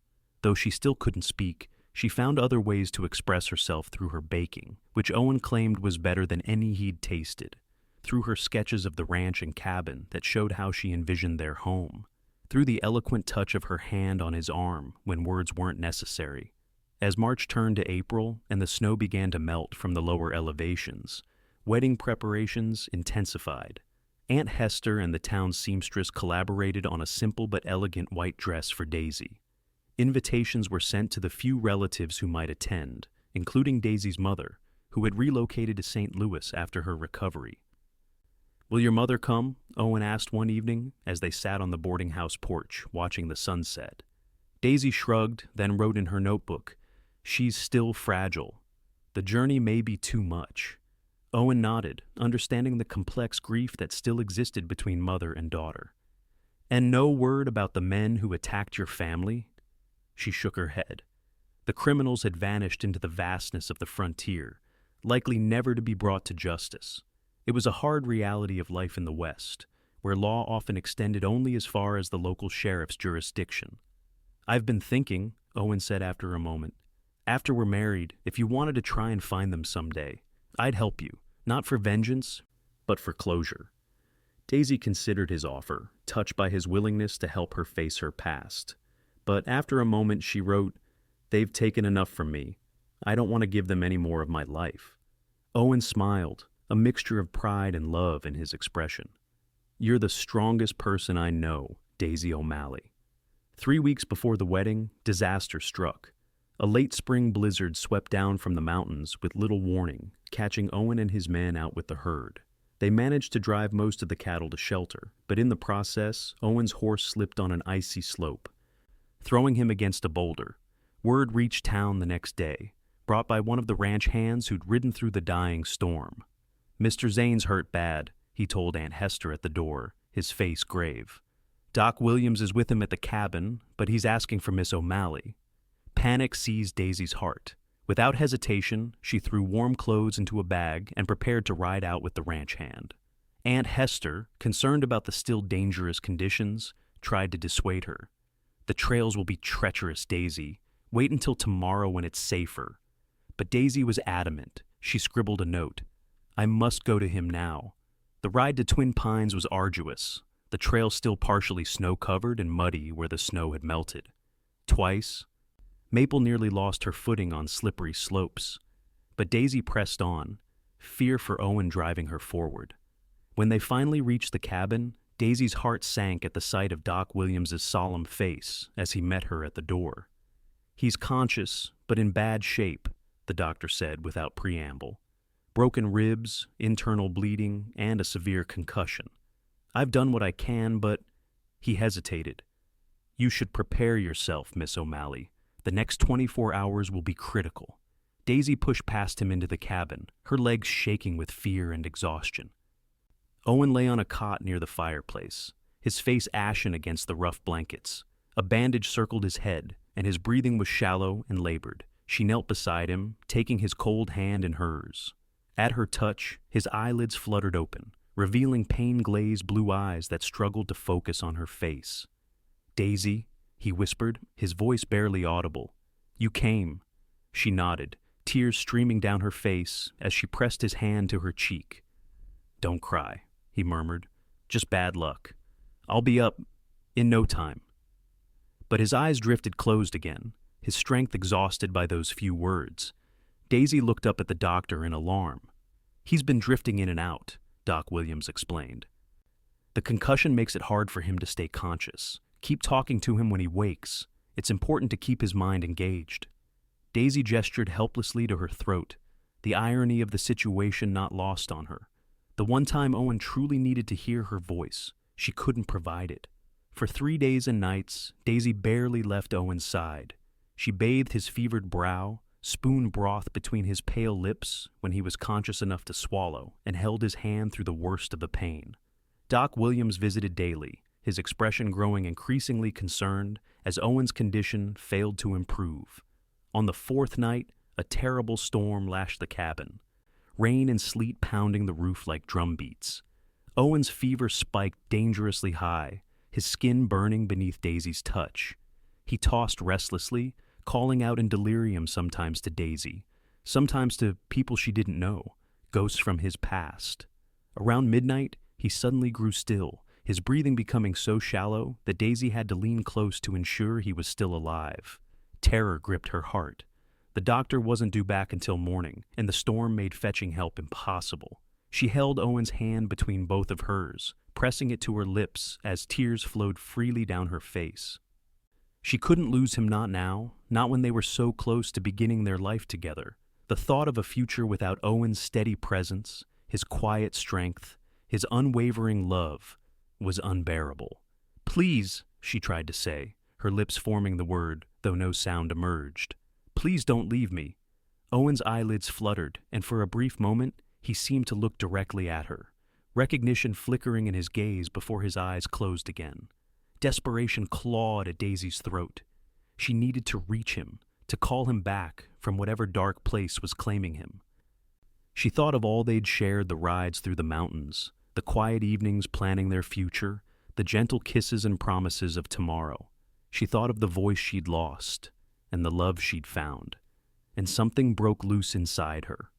Though she still couldn't speak, she found other ways to express herself through her baking, which Owen claimed was better than any he'd tasted, through her sketches of the ranch and cabin that showed how she envisioned their home, through the eloquent touch of her hand on his arm when words weren't necessary. As March turned to April and the snow began to melt from the lower elevations, wedding preparations intensified. Aunt Hester and the town seamstress collaborated on a simple but elegant white dress for Daisy. Invitations were sent to the few relatives who might attend, including Daisy's mother, who had relocated to St. Louis after her recovery. "Will your mother come?" Owen asked one evening as they sat on the boarding house porch watching the sunset. Daisy shrugged, then wrote in her notebook, "She's still fragile. The journey may be too much." Owen nodded, understanding the complex grief that still existed between mother and daughter. "And no word about the men who attacked your family?" She shook her head. The criminals had vanished into the vastness of the frontier, likely never to be brought to justice. It was a hard reality of life in the West, where law often extended only as far as the local sheriff's jurisdiction. "I've been thinking," Owen said after a moment, "after we're married, if you wanted to try and find them someday, I'd help you, not for vengeance, but for closure." Daisy considered his offer, touched by his willingness to help her face her past. But after a moment she wrote, "They've taken enough from me. I don't want to give them any more of my life." Owen smiled, a mixture of pride and love in his expression. "You're the strongest person I know, Daisy O'Malley." 3 weeks before the wedding, disaster struck. A late spring blizzard swept down from the mountains with little warning, catching Owen and his men out with the herd. They managed to drive most of the cattle to shelter, but in the process, Owen's horse slipped on an icy slope, throwing him against a boulder. Word reached town the next day, brought by one of the ranch hands who'd ridden through the dying storm. "Mr. Zane's hurt bad," he told Aunt Hester at the door, his face grave. "Doc Williams is with him at the cabin, but he's asking for Miss O'Malley." Panic seized Daisy's heart. Without hesitation, she threw warm clothes into a bag and prepared to ride out with the ranch hand. Aunt Hester, concerned about the still dangerous conditions, tried to dissuade her. "The trails will be treacherous, Daisy. Wait until tomorrow when it's safer." But Daisy was adamant. She scribbled a note. "I must go to him now." The ride to Twin Pines was arduous, the trail still partially snow-covered and muddy where the snow had melted. Twice, Maple nearly lost her footing on slippery slopes. But Daisy pressed on, fear for Owen driving her forward. When they finally reached the cabin, Daisy's heart sank at the sight of Doc Williams's solemn face as he met her at the door. "He's conscious, but in bad shape," the doctor said without preamble. "Broken ribs, internal bleeding, and a severe concussion. I've done what I can, but—" He hesitated. "You should prepare yourself, Miss O'Malley. The next 24 hours will be critical." Daisy pushed past him into the cabin, her legs shaking with fear and exhaustion. Owen lay on a cot near the fireplace, his face ashen against the rough blankets. A bandage circled his head, and his breathing was shallow and labored. She knelt beside him, taking his cold hand in hers. At her touch, his eyelids fluttered open, revealing pain-glazed blue eyes that struggled to focus on her face. "Daisy," he whispered, his voice barely audible. "You came." She nodded, tears streaming down her face as she pressed his hand to her cheek. "Don't cry," he murmured. "Just bad luck. I'll be up in no time." But his eyes drifted closed again, his strength exhausted by those few words. Daisy looked up at the doctor in alarm. "He's been drifting in and out," Doc Williams explained. "The concussion makes it hard for him to stay conscious. Keep talking to him when he wakes. It's important to keep his mind engaged." Daisy gestured helplessly to her throat, the irony of the situation not lost on her. The one time Owen truly needed to hear her voice, she couldn't provide it. For 3 days and nights, Daisy barely left Owen's side. She bathed his fevered brow, spooned broth between his pale lips when he was conscious enough to swallow, and held his hand through the worst of the pain. Doc Williams visited daily, his expression growing increasingly concerned as Owen's condition failed to improve. On the 4th night, a terrible storm lashed the cabin, rain and sleet pounding the roof like drumbeats. Owen's fever spiked dangerously high, his skin burning beneath Daisy's touch. He tossed restlessly, calling out in delirium sometimes to Daisy, sometimes to people she didn't know, ghosts from his past. Around midnight, he suddenly grew still, his breathing becoming so shallow that Daisy had to lean close to ensure he was still alive. Terror gripped her heart. The doctor wasn't due back until morning, and the storm made fetching help impossible. She held Owen's hand between both of hers, pressing it to her lips as tears flowed freely down her face. She couldn't lose him, not now, not when they were so close to beginning their life together. The thought of a future without Owen's steady presence, his quiet strength, his unwavering love, was unbearable. "Please," she tried to say, her lips forming the word, though no sound emerged. "Please don't leave me." Owen's eyelids fluttered, and for a brief moment, he seemed to look directly at her, recognition flickering in his gaze before his eyes closed again. Desperation clawed at Daisy's throat. She needed to reach him, to call him back from whatever dark place was claiming him. She thought of all they'd shared, the rides through the mountains, the quiet evenings planning their future, the gentle kisses and promises of tomorrow. She thought of the voice she'd lost, and the love she'd found, and something broke loose inside her.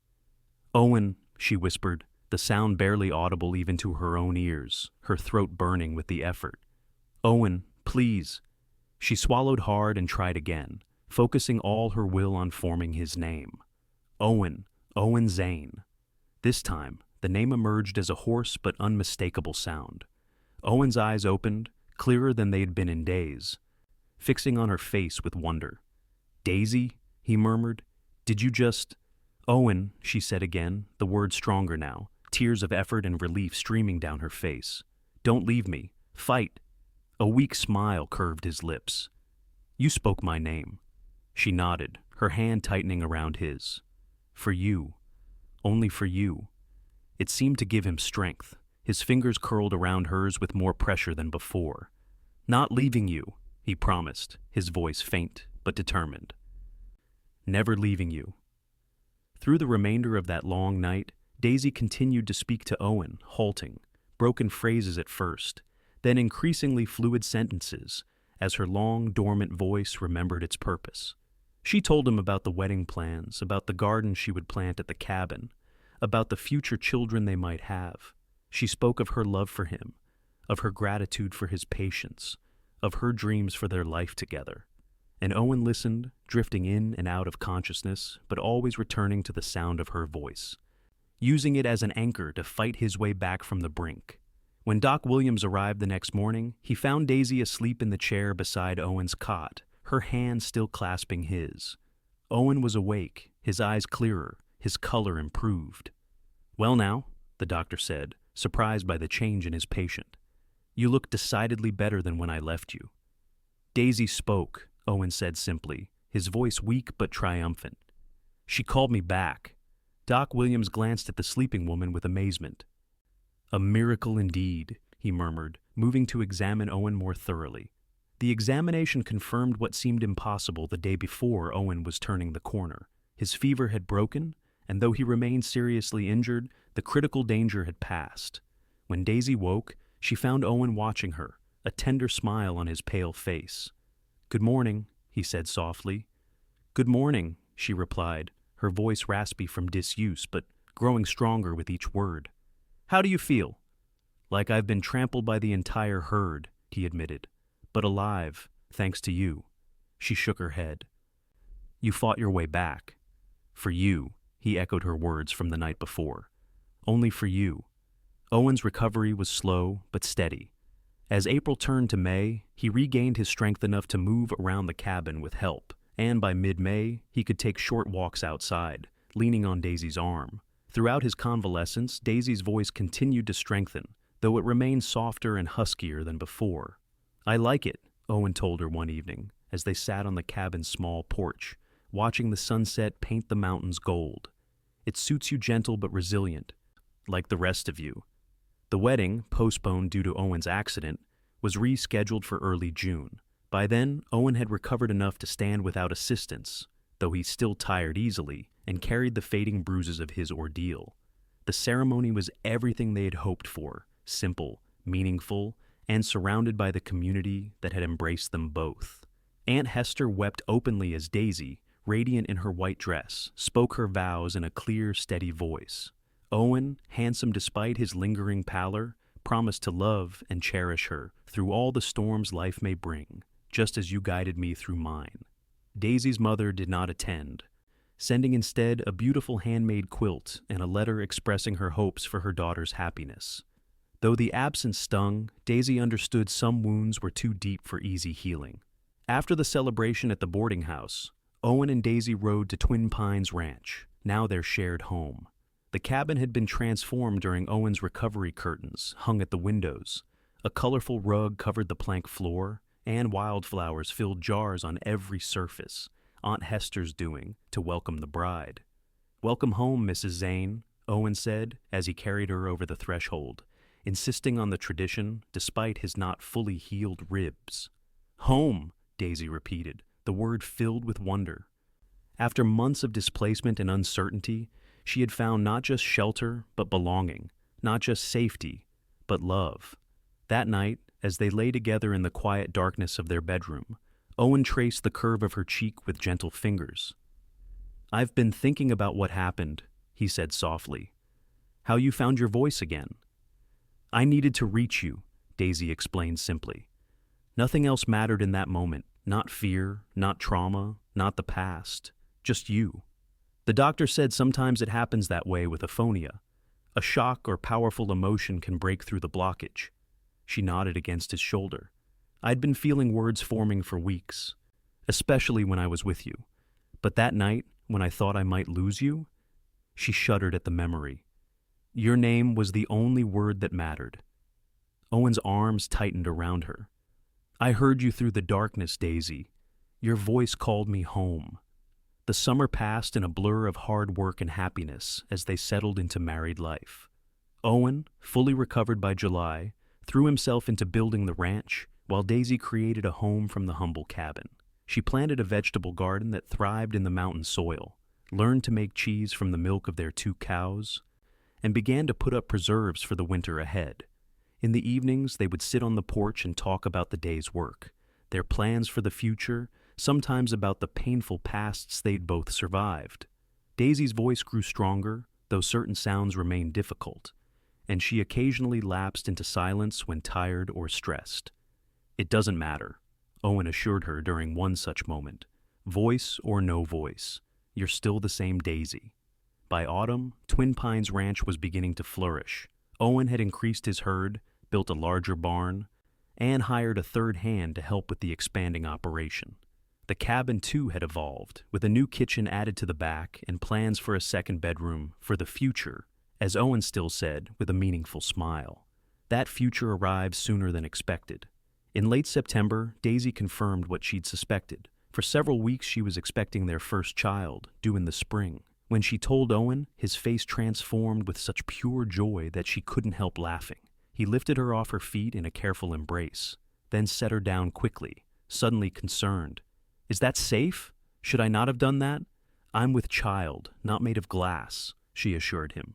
"Owen," she whispered, the sound barely audible even to her own ears, her throat burning with the effort. "Owen, please." She swallowed hard and tried again, focusing all her will on forming his name. Owen, Owen Zane. This time, the name emerged as a hoarse but unmistakable sound. Owen's eyes opened, clearer than they had been in days, fixing on her face with wonder. "Daisy?" he murmured. "Did you just—" "Owen," she said again, the word stronger now, tears of effort and relief streaming down her face. "Don't leave me. Fight." A weak smile curved his lips. "You spoke my name." She nodded, her hand tightening around his. "For you. Only for you." It seemed to give him strength. His fingers curled around hers with more pressure than before. "Not leaving you," he promised, his voice faint but determined. "Never leaving you," Through the remainder of that long night, Daisy continued to speak to Owen, halting, broken phrases at first, then increasingly fluid sentences as her long, dormant voice remembered its purpose. She told him about the wedding plans, about the garden she would plant at the cabin, about the future children they might have. She spoke of her love for him, of her gratitude for his patience, of her dreams for their life together. And Owen listened, drifting in and out of consciousness, but always returning to the sound of her voice, using it as an anchor to fight his way back from the brink. When Doc Williams arrived the next morning, he found Daisy asleep in the chair beside Owen's cot, her hand still clasping his. Owen was awake, his eyes clearer, his color improved. "Well now," the doctor said, surprised by the change in his patient. "You look decidedly better than when I left you." "Daisy spoke," Owen said simply, his voice weak but triumphant. "She called me back." Doc Williams glanced at the sleeping woman with amazement. "A miracle indeed," he murmured, moving to examine Owen more thoroughly. The examination confirmed what seemed impossible the day before Owen was turning the corner. His fever had broken, and though he remained seriously injured, the critical danger had passed. When Daisy woke, she found Owen watching her, a tender smile on his pale face. "Good morning," he said softly. "Good morning," she replied, her voice raspy from disuse but growing stronger with each word. "How do you feel?" "Like I've been trampled by the entire herd," he admitted, "but alive, thanks to you." She shook her head. "You fought your way back." "For you," he echoed her words from the night before. "Only for you." Owen's recovery was slow but steady. As April turned to May, he regained his strength enough to move around the cabin with help, and by mid-May, he could take short walks outside, leaning on Daisy's arm. Throughout his convalescence, Daisy's voice continued to strengthen, though it remained softer and huskier than before. "I like it," Owen told her one evening, as they sat on the cabin's small porch, watching the sunset paint the mountains gold. "It suits you gentle but resilient, like the rest of you." The wedding, postponed due to Owen's accident, was rescheduled for early June. By then, Owen had recovered enough to stand without assistance, though he still tired easily and carried the fading bruises of his ordeal. The ceremony was everything they had hoped for, simple, meaningful, and surrounded by the community that had embraced them both. Aunt Hester wept openly as Daisy, radiant in her white dress, spoke her vows in a clear, steady voice. Owen, handsome despite his lingering pallor, promised to love and cherish her through all the storms life may bring, just as you guided me through mine. Daisy's mother did not attend, sending instead a beautiful handmade quilt and a letter expressing her hopes for her daughter's happiness. Though the absence stung, Daisy understood some wounds were too deep for easy healing. After the celebration at the boarding house, Owen and Daisy rode to Twin Pines Ranch, now their shared home. The cabin had been transformed during Owen's recovery curtains, hung at the windows. A colorful rug covered the plank floor, and wildflowers filled jars on every surface, Aunt Hester's doing, to welcome the bride. "Welcome home, Mrs. Zane," Owen said as he carried her over the threshold, insisting on the tradition despite his not fully healed ribs. "Home," Daisy repeated, the word filled with wonder. After months of displacement and uncertainty, she had found not just shelter, but belonging, not just safety, but love. That night, as they lay together in the quiet darkness of their bedroom, Owen traced the curve of her cheek with gentle fingers. "I've been thinking about what happened," he said softly. "How you found your voice again." "I needed to reach you," Daisy explained simply. Nothing else mattered in that moment, not fear, not trauma, not the past, just you. The doctor said sometimes it happens that way with aphonia. A shock or powerful emotion can break through the blockage. She nodded against his shoulder. "I'd been feeling words forming for weeks, especially when I was with you. But that night, when I thought I might lose you," she shuddered at the memory. "Your name was the only word that mattered." Owen's arms tightened around her. "I heard you through the darkness, Daisy. Your voice called me home." The summer passed in a blur of hard work and happiness as they settled into married life. Owen, fully recovered by July, threw himself into building the ranch, while Daisy created a home from the humble cabin. She planted a vegetable garden that thrived in the mountain soil, learned to make cheese from the milk of their 2 cows, and began to put up preserves for the winter ahead. In the evenings, they would sit on the porch and talk about the day's work, their plans for the future, sometimes about the painful pasts they'd both survived. Daisy's voice grew stronger, though certain sounds remained difficult, and she occasionally lapsed into silence when tired or stressed. "It doesn't matter," Owen assured her during one such moment. "Voice or no voice, you're still the same Daisy." By autumn, Twin Pines Ranch was beginning to flourish. Owen had increased his herd, built a larger barn, and hired a third hand to help with the expanding operation. The cabin, too, had evolved, with a new kitchen added to the back and plans for a second bedroom for the future, as Owen still said with a meaningful smile. That future arrived sooner than expected. In late September, Daisy confirmed what she'd suspected. For several weeks she was expecting their first child, due in the spring. When she told Owen, his face transformed with such pure joy that she couldn't help laughing. He lifted her off her feet in a careful embrace, then set her down quickly, suddenly concerned. "Is that safe? Should I not have done that?" "I'm with child, not made of glass," she assured him,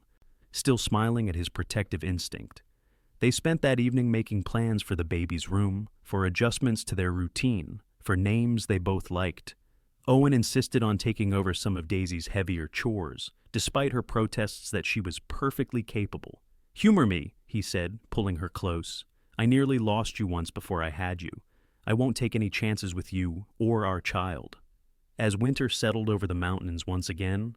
still smiling at his protective instinct. They spent that evening making plans for the baby's room, for adjustments to their routine, for names they both liked. Owen insisted on taking over some of Daisy's heavier chores, despite her protests that she was perfectly capable. "Humor me," he said, pulling her close. "I nearly lost you once before I had you. I won't take any chances with you or our child." As winter settled over the mountains once again,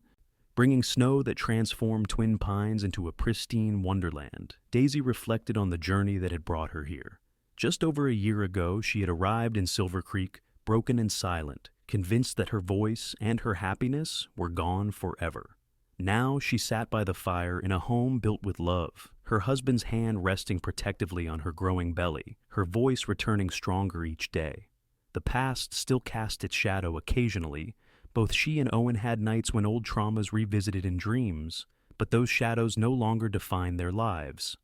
bringing snow that transformed Twin Pines into a pristine wonderland, Daisy reflected on the journey that had brought her here. Just over a year ago, she had arrived in Silvercreek, broken and silent, convinced that her voice and her happiness were gone forever. Now she sat by the fire in a home built with love, her husband's hand resting protectively on her growing belly, her voice returning stronger each day. The past still cast its shadow occasionally. Both she and Owen had nights when old traumas revisited in dreams, but those shadows no longer defined their lives.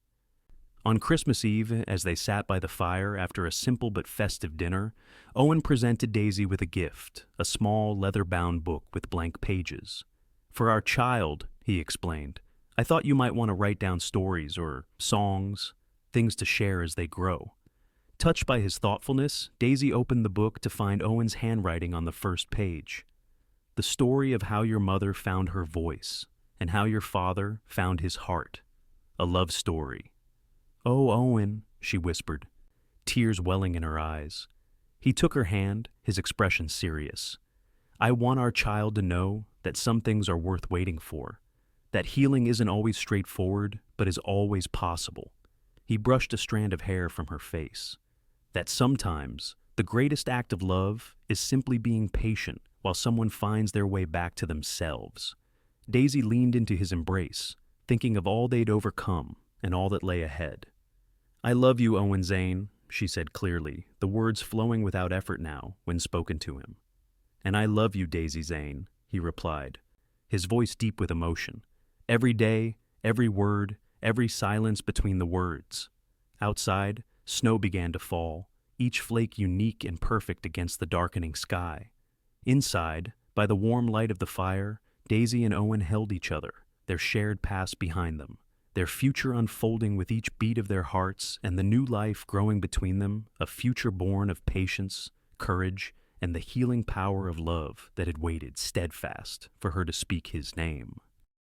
On Christmas Eve, as they sat by the fire after a simple but festive dinner, Owen presented Daisy with a gift, a small leather-bound book with blank pages. "For our child," he explained, "I thought you might want to write down stories or songs, things to share as they grow." Touched by his thoughtfulness, Daisy opened the book to find Owen's handwriting on the first page. "The story of how your mother found her voice, and how your father found his heart. A love story." "Oh, Owen," she whispered, tears welling in her eyes. He took her hand, his expression serious. "I want our child to know that some things are worth waiting for, that healing isn't always straightforward, but is always possible." He brushed a strand of hair from her face. "That sometimes the greatest act of love is simply being patient while someone finds their way back to themselves." Daisy leaned into his embrace, thinking of all they'd overcome and all that lay ahead. "I love you, Owen Zane," she said clearly, the words flowing without effort now when spoken to him. "And I love you, Daisy Zane," he replied, his voice deep with emotion. Every day, every word, every silence between the words. Outside, snow began to fall, each flake unique and perfect against the darkening sky. Inside, by the warm light of the fire, Daisy and Owen held each other, their shared past behind them, their future unfolding with each beat of their hearts, and the new life growing between them, a future born of patience, courage, and the healing power of love that had waited steadfast for her to speak his name.